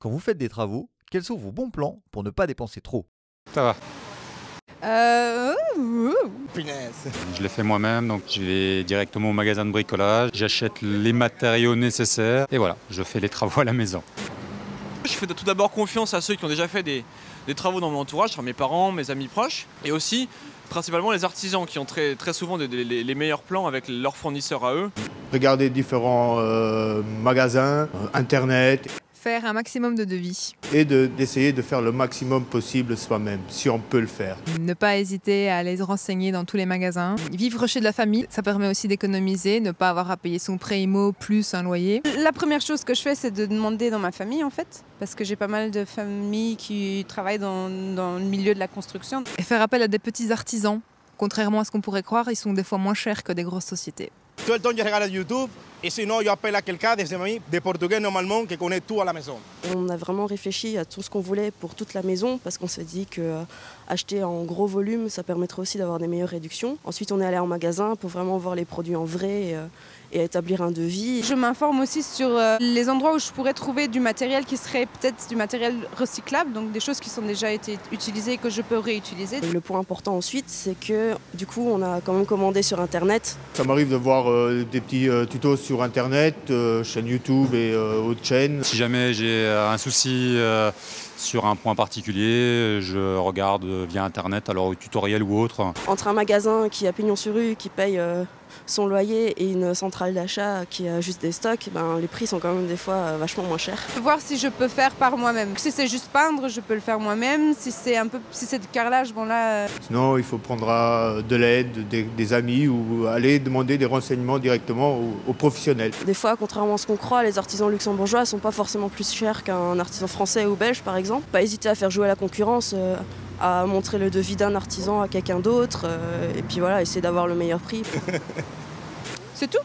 Quand vous faites des travaux, quels sont vos bons plans pour ne pas dépenser trop? Ça va. Punaise. Je l'ai fait moi-même, donc je vais directement au magasin de bricolage, j'achète les matériaux nécessaires et voilà, je fais les travaux à la maison. Je fais tout d'abord confiance à ceux qui ont déjà fait des travaux dans mon entourage, mes parents, mes amis proches, et aussi principalement les artisans qui ont très souvent les meilleurs plans avec leurs fournisseurs à eux. Regarder différents magasins, internet, Faire un maximum de devis. et d'essayer de faire le maximum possible soi-même, si on peut le faire. Ne pas hésiter à aller se renseigner dans tous les magasins. Vivre chez de la famille, ça permet aussi d'économiser, ne pas avoir à payer son prêt IMO plus un loyer. La première chose que je fais, c'est de demander dans ma famille, en fait, parce que j'ai pas mal de familles qui travaillent dans le milieu de la construction. Et faire appel à des petits artisans. Contrairement à ce qu'on pourrait croire, ils sont des fois moins chers que des grosses sociétés. Tout le temps, je regarde YouTube et sinon, je à quelqu'un de mes amis de portugais normalement qui connaît tout à la maison. On a vraiment réfléchi à tout ce qu'on voulait pour toute la maison parce qu'on s'est dit que acheter en gros volume, ça permettrait aussi d'avoir des meilleures réductions. Ensuite, on est allé en magasin pour vraiment voir les produits en vrai et établir un devis. Je m'informe aussi sur les endroits où je pourrais trouver du matériel qui serait peut-être du matériel recyclable, donc des choses qui sont déjà été utilisées et que je peux réutiliser. Et le point important ensuite, c'est que du coup, on a quand même commandé sur Internet. Ça m'arrive de voir des petits tutos sur Internet, chaîne YouTube et autres chaînes. Si jamais j'ai un souci sur un point particulier, je regarde via Internet, alors tutoriel ou autre. Entre un magasin qui a pignon sur rue, qui paye son loyer et une centrale d'achat qui a juste des stocks, les prix sont quand même des fois vachement moins chers. Voir si je peux faire par moi-même. Si c'est juste peindre, je peux le faire moi-même. Si c'est du carrelage, bon là... Sinon, il faut prendre de l'aide, des amis ou aller demander des renseignements directement aux professionnels. Des fois, contrairement à ce qu'on croit, les artisans luxembourgeois ne sont pas forcément plus chers qu'un artisan français ou belge, par exemple. Pas hésiter à faire jouer la concurrence, à montrer le devis d'un artisan à quelqu'un d'autre, et puis voilà, essayer d'avoir le meilleur prix. C'est tout.